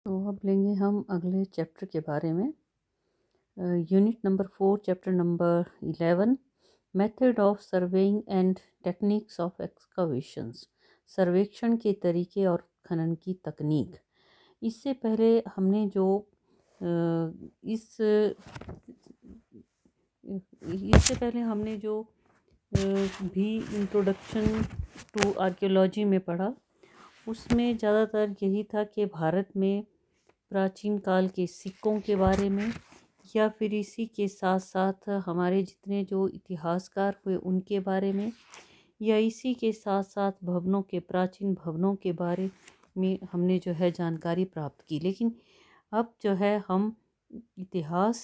तो अब लेंगे हम अगले चैप्टर के बारे में। Unit number 4, chapter number 11, method of surveying and techniques of excavations, सर्वेक्षण के तरीके और खनन की तकनीक। इससे पहले हमने जो इससे पहले हमने जो भी इंट्रोडक्शन टू आर्कियोलॉजी में पढ़ा, उसमें ज़्यादातर यही था कि भारत में प्राचीन काल के सिक्कों के बारे में, या फिर इसी के साथ साथ हमारे जितने जो इतिहासकार हुए उनके बारे में, या इसी के साथ साथ भवनों के, प्राचीन भवनों के बारे में हमने जो है जानकारी प्राप्त की। लेकिन अब जो है हम इतिहास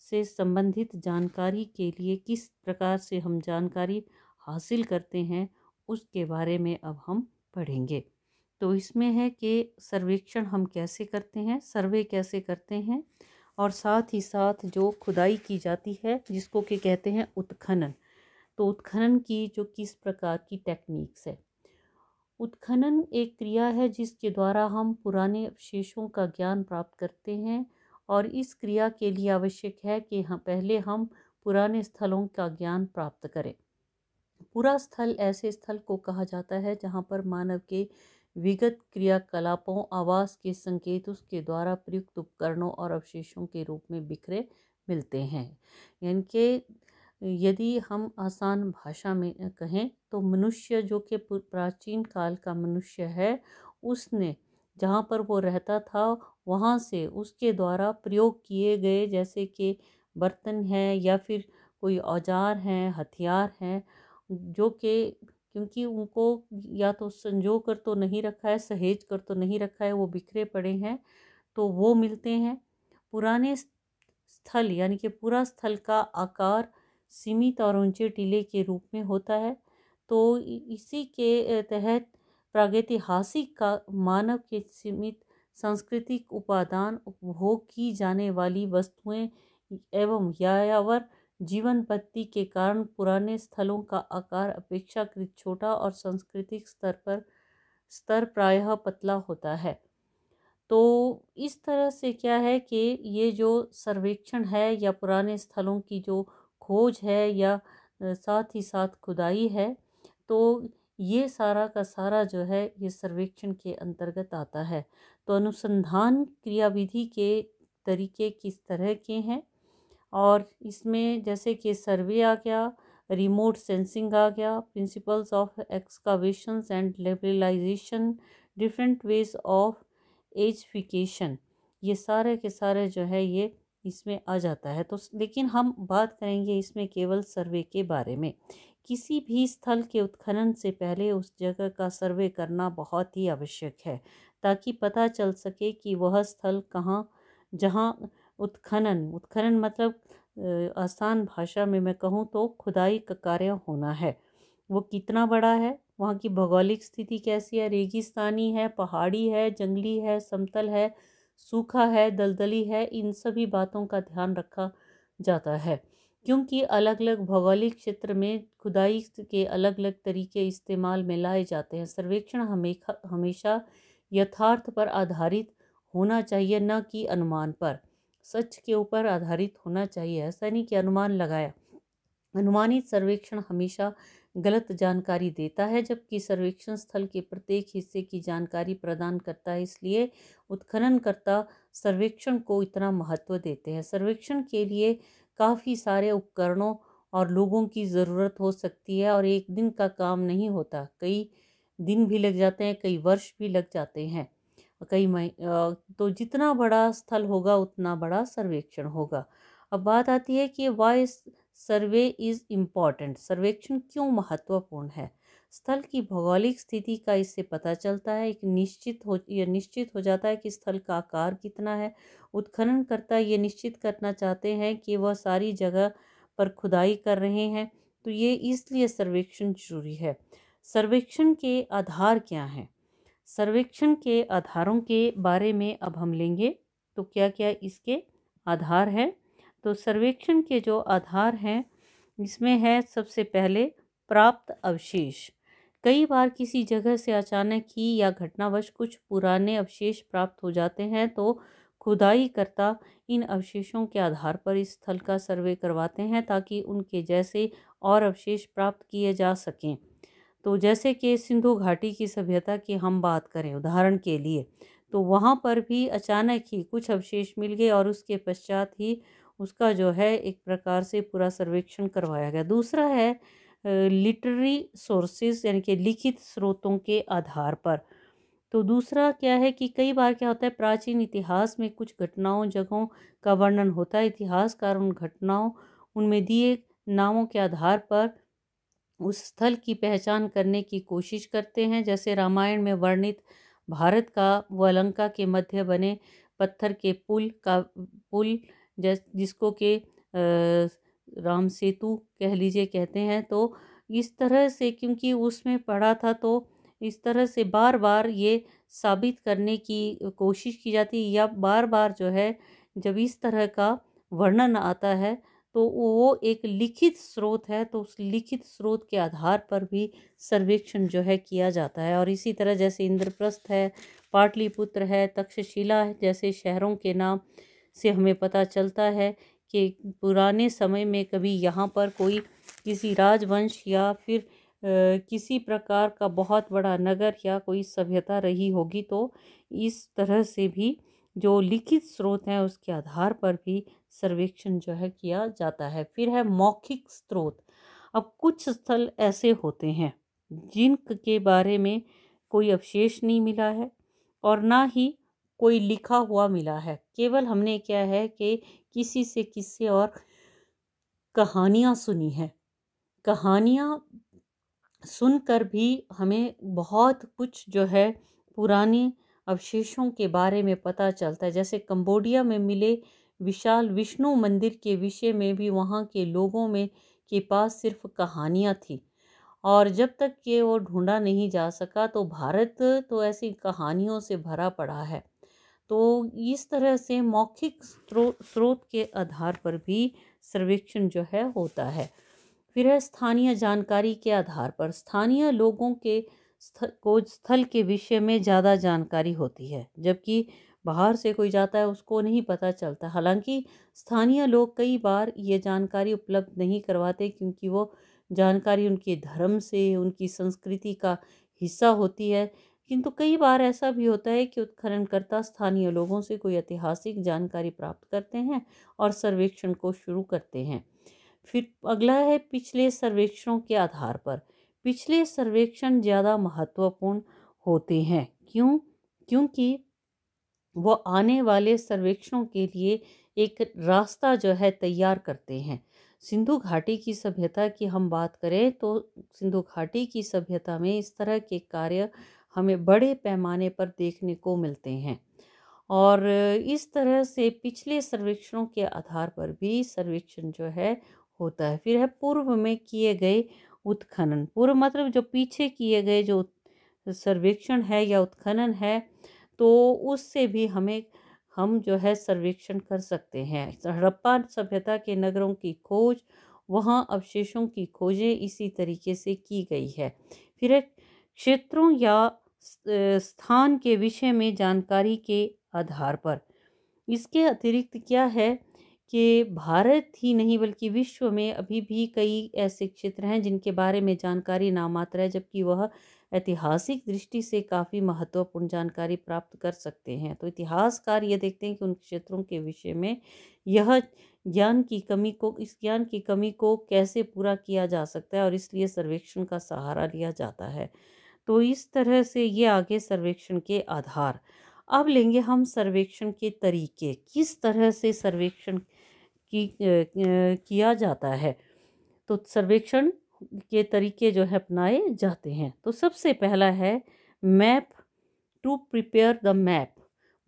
से संबंधित जानकारी के लिए किस प्रकार से हम जानकारी हासिल करते हैं उसके बारे में अब हम पढ़ेंगे। तो इसमें है कि सर्वेक्षण हम कैसे करते हैं, सर्वे कैसे करते हैं, और साथ ही साथ जो खुदाई की जाती है जिसको कि कहते हैं उत्खनन। तो उत्खनन की जो किस प्रकार की टेक्निक्स है। उत्खनन एक क्रिया है जिसके द्वारा हम पुराने अवशेषों का ज्ञान प्राप्त करते हैं, और इस क्रिया के लिए आवश्यक है कि पहले हम पुराने स्थलों का ज्ञान प्राप्त करें। पूरा स्थल ऐसे स्थल को कहा जाता है जहाँ पर मानव के विगत क्रियाकलापों, आवास के संकेत उसके द्वारा प्रयुक्त उपकरणों और अवशेषों के रूप में बिखरे मिलते हैं। यानी कि यदि हम आसान भाषा में कहें तो मनुष्य जो कि प्राचीन काल का मनुष्य है, उसने जहाँ पर वो रहता था वहाँ से उसके द्वारा प्रयोग किए गए, जैसे कि बर्तन है या फिर कोई औजार हैं, हथियार हैं, जो कि क्योंकि उनको या तो संजो कर तो नहीं रखा है, सहेज कर तो नहीं रखा है, वो बिखरे पड़े हैं, तो वो मिलते हैं। पुराने स्थल यानी कि पूरा स्थल का आकार सीमित और ऊंचे टीले के रूप में होता है। तो इसी के तहत प्रागैतिहासिक का मानव के सीमित सांस्कृतिक उपादान, उपभोग की जाने वाली वस्तुएं एवं यायावर जीवन पद्धति के कारण पुराने स्थलों का आकार अपेक्षाकृत छोटा और सांस्कृतिक स्तर प्रायः पतला होता है। तो इस तरह से क्या है कि ये जो सर्वेक्षण है या पुराने स्थलों की जो खोज है या साथ ही साथ खुदाई है, तो ये सारा का सारा जो है ये सर्वेक्षण के अंतर्गत आता है। तो अनुसंधान क्रियाविधि के तरीके किस तरह के हैं, और इसमें जैसे कि सर्वे आ गया, रिमोट सेंसिंग आ गया, principles of excavations and levelisation, different ways of एजिफिकेशन, ये सारे के सारे जो है ये इसमें आ जाता है। तो लेकिन हम बात करेंगे इसमें केवल सर्वे के बारे में। किसी भी स्थल के उत्खनन से पहले उस जगह का सर्वे करना बहुत ही आवश्यक है, ताकि पता चल सके कि वह स्थल कहाँ, जहाँ उत्खनन मतलब आसान भाषा में मैं कहूँ तो खुदाई का कार्य होना है, वो कितना बड़ा है, वहाँ की भौगोलिक स्थिति कैसी है, रेगिस्तानी है, पहाड़ी है, जंगली है, समतल है, सूखा है, दलदली है, इन सभी बातों का ध्यान रखा जाता है। क्योंकि अलग अलग भौगोलिक क्षेत्र में खुदाई के अलग अलग तरीके इस्तेमाल में लाए जाते हैं। सर्वेक्षण हमेशा यथार्थ पर आधारित होना चाहिए, न कि अनुमान पर। सच के ऊपर आधारित होना चाहिए, ऐसा नहीं कि अनुमान लगाया। अनुमानित सर्वेक्षण हमेशा गलत जानकारी देता है, जबकि सर्वेक्षण स्थल के प्रत्येक हिस्से की जानकारी प्रदान करता है। इसलिए उत्खननकर्ता सर्वेक्षण को इतना महत्व देते हैं। सर्वेक्षण के लिए काफ़ी सारे उपकरणों और लोगों की ज़रूरत हो सकती है, और एक दिन का काम नहीं होता, कई दिन भी लग जाते हैं, कई वर्ष भी लग जाते हैं, तो जितना बड़ा स्थल होगा उतना बड़ा सर्वेक्षण होगा। अब बात आती है कि वाई सर्वे इज़ इम्पॉर्टेंट, सर्वेक्षण क्यों महत्वपूर्ण है। स्थल की भौगोलिक स्थिति का इससे पता चलता है, यह निश्चित हो जाता है कि स्थल का आकार कितना है। उत्खननकर्ता ये निश्चित करना चाहते हैं कि वह सारी जगह पर खुदाई कर रहे हैं, तो ये इसलिए सर्वेक्षण जरूरी है। सर्वेक्षण के आधार क्या हैं। सर्वेक्षण के आधारों के बारे में अब हम लेंगे। तो क्या क्या इसके आधार हैं। तो सर्वेक्षण के जो आधार हैं इसमें है सबसे पहले प्राप्त अवशेष। कई बार किसी जगह से अचानक ही या घटनावश कुछ पुराने अवशेष प्राप्त हो जाते हैं, तो खुदाई करता इन अवशेषों के आधार पर इस स्थल का सर्वे करवाते हैं ताकि उनके जैसे और अवशेष प्राप्त किए जा सकें। तो जैसे कि सिंधु घाटी की सभ्यता की हम बात करें उदाहरण के लिए, तो वहाँ पर भी अचानक ही कुछ अवशेष मिल गए और उसके पश्चात ही उसका जो है एक प्रकार से पूरा सर्वेक्षण करवाया गया। दूसरा है लिटरेरी सोर्सेज, यानी कि लिखित स्रोतों के आधार पर। तो दूसरा क्या है कि कई बार क्या होता है, प्राचीन इतिहास में कुछ घटनाओं जगहों का वर्णन होता है। इतिहासकार उन घटनाओं, उनमें दिए नामों के आधार पर उस स्थल की पहचान करने की कोशिश करते हैं। जैसे रामायण में वर्णित भारत का व लंका के मध्य बने पत्थर के पुल जिसको के राम सेतु कह लीजिए कहते हैं। तो इस तरह से क्योंकि उसमें पढ़ा था, तो इस तरह से बार बार ये साबित करने की कोशिश की जाती है, या बार बार जो है जब इस तरह का वर्णन आता है तो वो एक लिखित स्रोत है, तो उस लिखित स्रोत के आधार पर भी सर्वेक्षण जो है किया जाता है। और इसी तरह जैसे इंद्रप्रस्थ है, पाटलिपुत्र है, तक्षशिला है जैसे शहरों के नाम से हमें पता चलता है कि पुराने समय में कभी यहाँ पर कोई किसी राजवंश या फिर किसी प्रकार का बहुत बड़ा नगर या कोई सभ्यता रही होगी। तो इस तरह से भी जो लिखित स्रोत हैं उसके आधार पर भी सर्वेक्षण जो है किया जाता है। फिर है मौखिक स्रोत। अब कुछ स्थल ऐसे होते हैं जिनके बारे में कोई अवशेष नहीं मिला है और ना ही कोई लिखा हुआ मिला है, केवल हमने क्या है कि किसी से किसी और कहानियाँ सुनी हैं। कहानियाँ सुनकर भी हमें बहुत कुछ जो है पुराने अवशेषों के बारे में पता चलता है। जैसे कंबोडिया में मिले विशाल विष्णु मंदिर के विषय में भी वहाँ के लोगों में के पास सिर्फ कहानियाँ थी, और जब तक कि वो ढूंढा नहीं जा सका तो भारत तो ऐसी कहानियों से भरा पड़ा है। तो इस तरह से मौखिक स्रोत के आधार पर भी सर्वेक्षण जो है होता है। फिर है स्थानीय जानकारी के आधार पर। स्थानीय लोगों के स्थल के विषय में ज़्यादा जानकारी होती है, जबकि बाहर से कोई जाता है उसको नहीं पता चलता। हालांकि स्थानीय लोग कई बार ये जानकारी उपलब्ध नहीं करवाते क्योंकि वो जानकारी उनके धर्म से, उनकी संस्कृति का हिस्सा होती है। किंतु कई बार ऐसा भी होता है कि उत्खननकर्ता स्थानीय लोगों से कोई ऐतिहासिक जानकारी प्राप्त करते हैं और सर्वेक्षण को शुरू करते हैं। फिर अगला है पिछले सर्वेक्षणों के आधार पर। पिछले सर्वेक्षण ज़्यादा महत्वपूर्ण होते हैं। क्यों? क्योंकि वो आने वाले सर्वेक्षणों के लिए एक रास्ता जो है तैयार करते हैं। सिंधु घाटी की सभ्यता की हम बात करें तो सिंधु घाटी की सभ्यता में इस तरह के कार्य हमें बड़े पैमाने पर देखने को मिलते हैं, और इस तरह से पिछले सर्वेक्षणों के आधार पर भी सर्वेक्षण जो है होता है। फिर है पूर्व में किए गए उत्खनन। पूर्व मतलब जो पीछे किए गए जो सर्वेक्षण है या उत्खनन है, तो उससे भी हम जो है सर्वेक्षण कर सकते हैं। हड़प्पा सभ्यता के नगरों की खोज, वहाँ अवशेषों की खोजें इसी तरीके से की गई है। फिर है क्षेत्रों या स्थान के विषय में जानकारी के आधार पर। इसके अतिरिक्त क्या है कि भारत ही नहीं बल्कि विश्व में अभी भी कई ऐसे क्षेत्र हैं जिनके बारे में जानकारी नामात्र है, जबकि वह ऐतिहासिक दृष्टि से काफ़ी महत्वपूर्ण जानकारी प्राप्त कर सकते हैं। तो इतिहासकार ये देखते हैं कि उन क्षेत्रों के विषय में यह इस ज्ञान की कमी को कैसे पूरा किया जा सकता है, और इसलिए सर्वेक्षण का सहारा लिया जाता है। तो इस तरह से ये आगे सर्वेक्षण के आधार। अब लेंगे हम सर्वेक्षण के तरीके, किस तरह से सर्वेक्षण किया जाता है। तो सर्वेक्षण के तरीके जो है अपनाए जाते हैं। तो सबसे पहला है map, to prepare the map.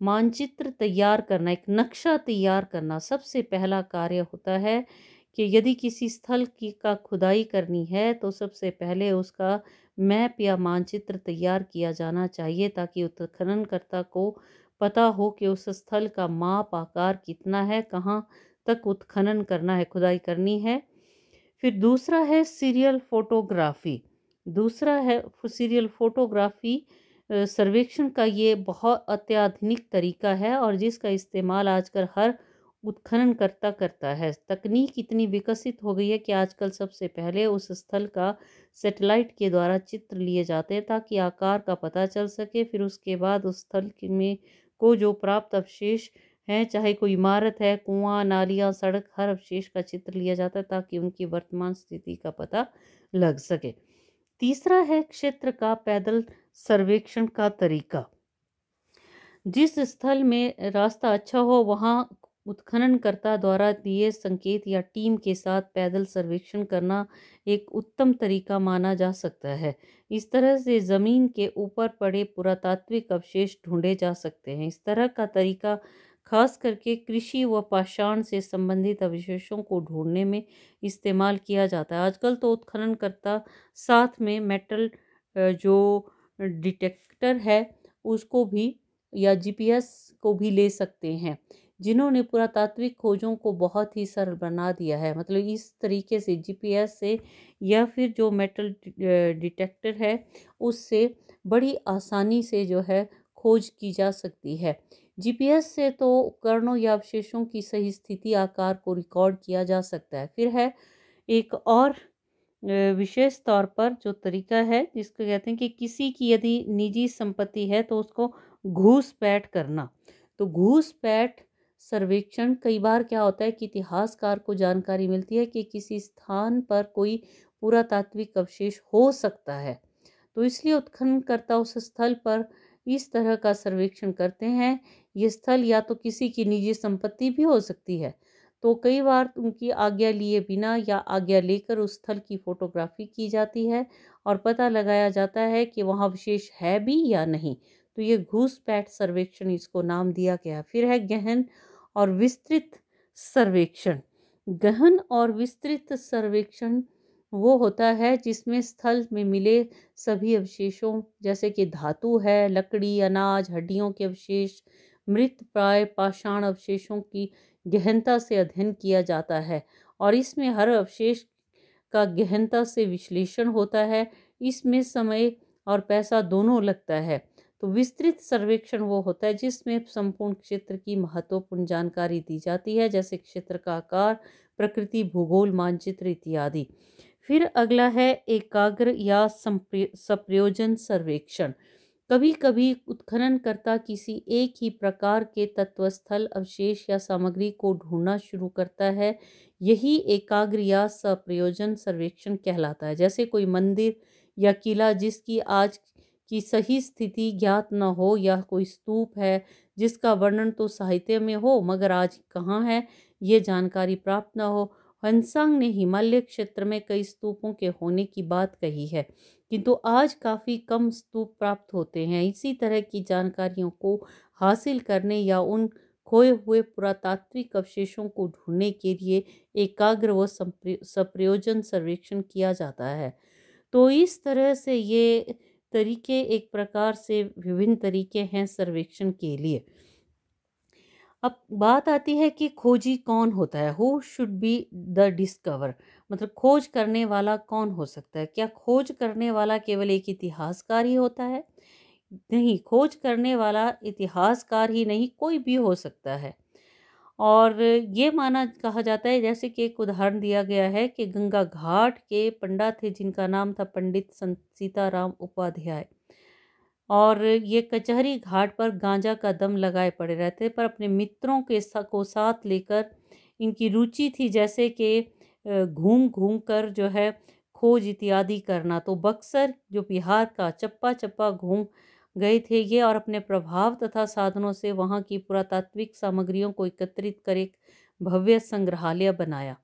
मानचित्र तैयार करना, एक नक्शा तैयार करना सबसे पहला कार्य होता है कि यदि किसी स्थल का खुदाई करनी है तो सबसे पहले उसका मैप या मानचित्र तैयार किया जाना चाहिए, ताकि उत्खननकर्ता को पता हो कि उस स्थल का माप आकार कितना है, कहाँ तक उत्खनन करना है, खुदाई करनी है। फिर दूसरा है सीरियल फोटोग्राफी। दूसरा है सीरियल फोटोग्राफी। सर्वेक्षण का ये बहुत अत्याधुनिक तरीका है और जिसका इस्तेमाल आजकल हर उत्खननकर्ता करता है। तकनीक इतनी विकसित हो गई है कि आजकल सबसे पहले उस स्थल का सैटेलाइट के द्वारा चित्र लिए जाते हैं ताकि आकार का पता चल सके। फिर उसके बाद उस स्थल में को जो प्राप्त अवशेष हैं, चाहे कोई इमारत है, कुआं, नालियाँ, सड़क, हर अवशेष का चित्र लिया जाता है ताकि उनकी वर्तमान स्थिति का पता लग सके। तीसरा है क्षेत्र का पैदल सर्वेक्षण का तरीका। जिस स्थल में रास्ता अच्छा हो वहाँ उत्खननकर्ता द्वारा दिए संकेत या टीम के साथ पैदल सर्वेक्षण करना एक उत्तम तरीका माना जा सकता है। इस तरह से ज़मीन के ऊपर पड़े पुरातात्विक अवशेष ढूंढे जा सकते हैं। इस तरह का तरीका खास करके कृषि व पाषाण से संबंधित अवशेषों को ढूंढने में इस्तेमाल किया जाता है। आजकल तो उत्खननकर्ता साथ में मेटल जो डिटेक्टर है उसको भी या जीपीएस को भी ले सकते हैं, जिन्होंने पुरातात्विक खोजों को बहुत ही सरल बना दिया है। मतलब इस तरीके से जीपीएस से या फिर जो मेटल डिटेक्टर है उससे बड़ी आसानी से जो है खोज की जा सकती है। जीपीएस से तो उपकरणों या अवशेषों की सही स्थिति, आकार को रिकॉर्ड किया जा सकता है। फिर है एक और विशेष तौर पर जो तरीका है जिसको कहते हैं कि किसी की यदि निजी संपत्ति है तो उसको घूसपैठ करना। तो घूसपैठ सर्वेक्षण कई बार क्या होता है कि इतिहासकार को जानकारी मिलती है कि किसी स्थान पर कोई पुरातात्विक अवशेष हो सकता है, तो इसलिए उत्खननकर्ता उस स्थल पर इस तरह का सर्वेक्षण करते हैं। ये स्थल या तो किसी की निजी संपत्ति भी हो सकती है, तो कई बार उनकी आज्ञा लिए बिना या आज्ञा लेकर उस स्थल की फोटोग्राफी की जाती है और पता लगाया जाता है कि वहाँ अवशेष है भी या नहीं। तो ये घूसपैठ सर्वेक्षण इसको नाम दिया गया। फिर है गहन और विस्तृत सर्वेक्षण। गहन और विस्तृत सर्वेक्षण वो होता है जिसमें स्थल में मिले सभी अवशेषों जैसे कि धातु है, लकड़ी, अनाज, हड्डियों के अवशेष, मृत प्राय पाषाण अवशेषों की गहनता से अध्ययन किया जाता है और इसमें हर अवशेष का गहनता से विश्लेषण होता है। इसमें समय और पैसा दोनों लगता है। तो विस्तृत सर्वेक्षण वो होता है जिसमें संपूर्ण क्षेत्र की महत्वपूर्ण जानकारी दी जाती है, जैसे क्षेत्र का आकार, प्रकृति, भूगोल, मानचित्र इत्यादि। फिर अगला है एकाग्र या सप्रयोजन सर्वेक्षण। कभी कभी उत्खननकर्ता किसी एक ही प्रकार के तत्वस्थल, अवशेष या सामग्री को ढूंढना शुरू करता है। यही एकाग्र या सप्रयोजन सर्वेक्षण कहलाता है। जैसे कोई मंदिर या किला जिसकी आज की सही स्थिति ज्ञात न हो, या कोई स्तूप है जिसका वर्णन तो साहित्य में हो मगर आज कहाँ है ये जानकारी प्राप्त न हो। हंसांग ने हिमालय क्षेत्र में कई स्तूपों के होने की बात कही है, किंतु आज काफ़ी कम स्तूप प्राप्त होते हैं। इसी तरह की जानकारियों को हासिल करने या उन खोए हुए पुरातात्विक अवशेषों को ढूंढने के लिए एकाग्र व सप्रयोजन सर्वेक्षण किया जाता है। तो इस तरह से ये तरीके एक प्रकार से विभिन्न तरीके हैं सर्वेक्षण के लिए। अब बात आती है कि खोजी कौन होता है, who should be the discover. मतलब खोज करने वाला कौन हो सकता है। क्या खोज करने वाला केवल एक इतिहासकार ही होता है? नहीं, खोज करने वाला इतिहासकार ही नहीं, कोई भी हो सकता है। और ये माना कहा जाता है, जैसे कि एक उदाहरण दिया गया है कि गंगा घाट के पंडित थे जिनका नाम था पंडित सीताराम उपाध्याय, और ये कचहरी घाट पर गांजा का दम लगाए पड़े रहते, पर अपने मित्रों के को साथ लेकर इनकी रुचि थी जैसे कि घूम घूम कर जो है खोज इत्यादि करना। तो बक्सर जो बिहार का चप्पा चप्पा घूम गए थे ये, और अपने प्रभाव तथा साधनों से वहाँ की पुरातात्विक सामग्रियों को एकत्रित कर एक भव्य संग्रहालय बनाया।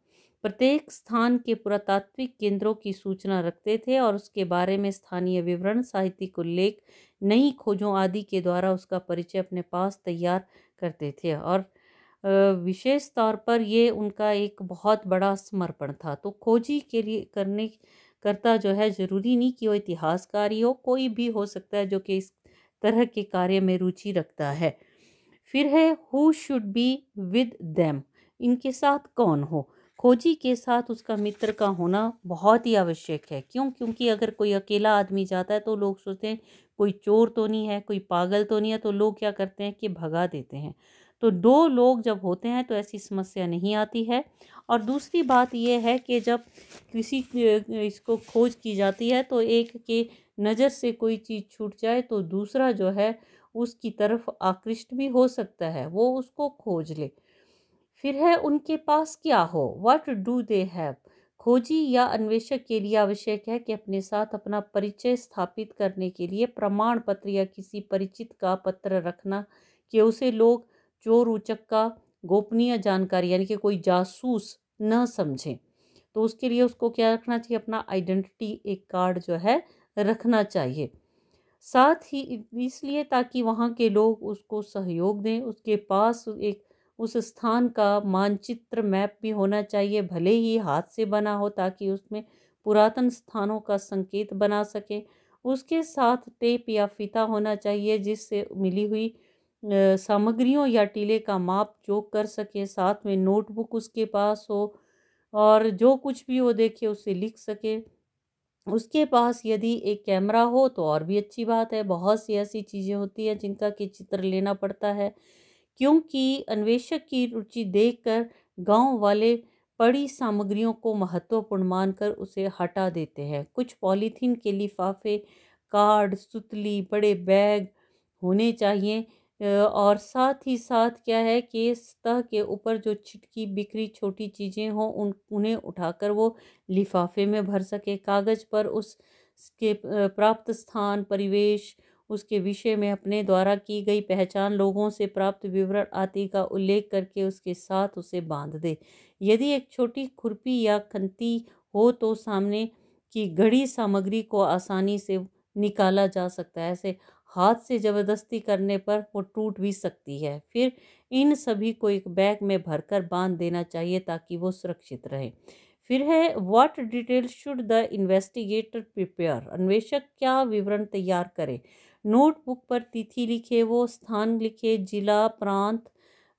प्रत्येक स्थान के पुरातात्विक केंद्रों की सूचना रखते थे और उसके बारे में स्थानीय विवरण, साहित्यिक उल्लेख, नई खोजों आदि के द्वारा उसका परिचय अपने पास तैयार करते थे। और विशेष तौर पर ये उनका एक बहुत बड़ा समर्पण था। तो खोजी के लिए करता जो है ज़रूरी नहीं कि वो इतिहासकार ही हो, कोई भी हो सकता है जो कि इस तरह के कार्य में रुचि रखता है। फिर है who should be with them, इनके साथ कौन हो। खोजी के साथ उसका मित्र का होना बहुत ही आवश्यक है। क्यों? क्योंकि अगर कोई अकेला आदमी जाता है तो लोग सोचते हैं कोई चोर तो नहीं है, कोई पागल तो नहीं है, तो लोग क्या करते हैं कि भगा देते हैं। तो 2 लोग जब होते हैं तो ऐसी समस्या नहीं आती है। और दूसरी बात ये है कि जब किसी इसको खोज की जाती है तो एक के नज़र से कोई चीज़ छूट जाए तो दूसरा जो है उसकी तरफ आकृष्ट भी हो सकता है, वो उसको खोज ले। फिर है उनके पास क्या हो, व्हाट डू दे हैव। खोजी या अन्वेषक के लिए आवश्यक है कि अपने साथ अपना परिचय स्थापित करने के लिए प्रमाण पत्र या किसी परिचित का पत्र रखना, कि उसे लोग चोर उचक्का गोपनीय जानकारी यानी कि कोई जासूस न समझें। तो उसके लिए उसको क्या रखना चाहिए, अपना आइडेंटिटी एक कार्ड जो है रखना चाहिए। साथ ही इसलिए ताकि वहाँ के लोग उसको सहयोग दें। उसके पास एक उस स्थान का मानचित्र मैप भी होना चाहिए, भले ही हाथ से बना हो, ताकि उसमें पुरातन स्थानों का संकेत बना सके। उसके साथ टेप या फीता होना चाहिए जिससे मिली हुई सामग्रियों या टीले का माप जोक कर सके। साथ में नोटबुक उसके पास हो और जो कुछ भी वो देखे उसे लिख सके। उसके पास यदि एक कैमरा हो तो और भी अच्छी बात है। बहुत सी ऐसी चीज़ें होती हैं जिनका कि चित्र लेना पड़ता है, क्योंकि अन्वेषक की रुचि देखकर गांव वाले पड़ी सामग्रियों को महत्वपूर्ण मानकर उसे हटा देते हैं। कुछ पॉलीथीन के लिफाफे, कार्ड, सुतली, बड़े बैग होने चाहिए। और साथ ही साथ क्या है कि सतह के ऊपर जो छिटकी बिखरी छोटी चीज़ें हों उन्हें उठाकर वो लिफाफे में भर सके। कागज़ पर उसके प्राप्त स्थान, परिवेश, उसके विषय में अपने द्वारा की गई पहचान, लोगों से प्राप्त विवरण आदि का उल्लेख करके उसके साथ उसे बांध दे। यदि एक छोटी खुरपी या खंती हो तो सामने की गढ़ी सामग्री को आसानी से निकाला जा सकता है। ऐसे हाथ से ज़बरदस्ती करने पर वो टूट भी सकती है। फिर इन सभी को एक बैग में भरकर बांध देना चाहिए ताकि वो सुरक्षित रहे। फिर है what detail should the investigator prepare. अन्वेषक क्या विवरण तैयार करे। नोटबुक पर तिथि लिखे, वो स्थान लिखे, जिला, प्रांत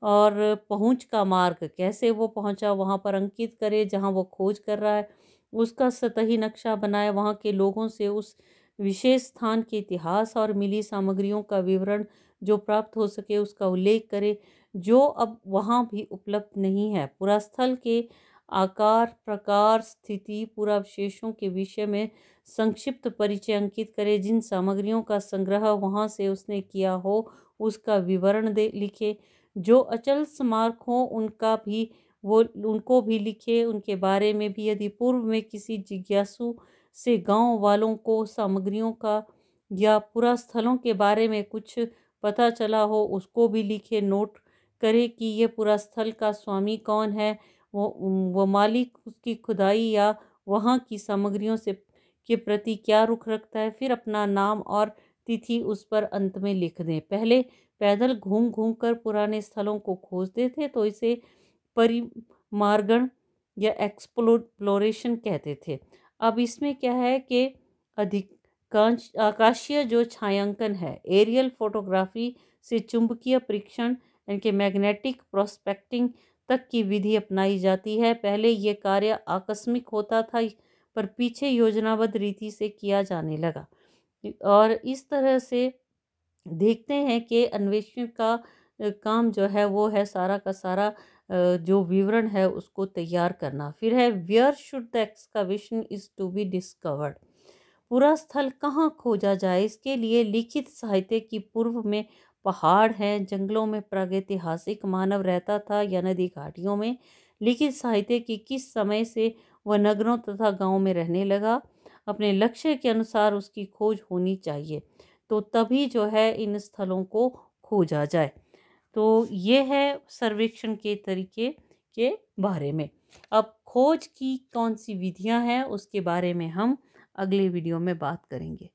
और पहुंच का मार्ग, कैसे वो पहुंचा वहां पर अंकित करे जहां वो खोज कर रहा है। उसका सतही नक्शा बनाए, वहां के लोगों से उस विशेष स्थान के इतिहास और मिली सामग्रियों का विवरण जो प्राप्त हो सके उसका उल्लेख करे, जो अब वहाँ भी उपलब्ध नहीं है। पूरा स्थल के आकार, प्रकार, स्थिति, पुरावशेषों के विषय में संक्षिप्त परिचय अंकित करे। जिन सामग्रियों का संग्रह वहाँ से उसने किया हो उसका विवरण दे लिखे। जो अचल स्मारक हो उनको भी लिखे। उनके बारे में भी यदि पूर्व में किसी जिज्ञासु से गांव वालों को सामग्रियों का या पूरा स्थलों के बारे में कुछ पता चला हो उसको भी लिखे। नोट करे कि ये पूरा स्थल का स्वामी कौन है, वो मालिक उसकी खुदाई या वहाँ की सामग्रियों से के प्रति क्या रुख रखता है। फिर अपना नाम और तिथि उस पर अंत में लिख दें। पहले पैदल घूम घूम कर पुराने स्थलों को खोजते थे तो इसे परिमार्गण या एक्सप्लोरेशन कहते थे। अब इसमें क्या है कि अधिकांश आकाशीय जो छायांकन है, एरियल फोटोग्राफी से चुंबकीय परीक्षण यानी कि मैग्नेटिक प्रोस्पेक्टिंग तक की विधि अपनाई जाती है। पहले ये कार्य आकस्मिक होता था पर पीछे योजनाबद्ध रीति से किया जाने लगा। और इस तरह से देखते हैं कि अन्वेषण का काम जो है वो है सारा का सारा जो विवरण है उसको तैयार करना। फिर है where should the excavation is to be discovered. पूरा स्थल कहाँ खोजा जाए, इसके लिए लिखित साहित्य की पूर्व में पहाड़ हैं, जंगलों में प्रागैतिहासिक मानव रहता था या नदी घाटियों में। लिखित साहित्य की किस समय से वह नगरों तथा गांवों में रहने लगा, अपने लक्ष्य के अनुसार उसकी खोज होनी चाहिए। तो तभी जो है इन स्थलों को खोजा जाए। तो ये है सर्वेक्षण के तरीके के बारे में। अब खोज की कौन सी विधियां हैं उसके बारे में हम अगले वीडियो में बात करेंगे।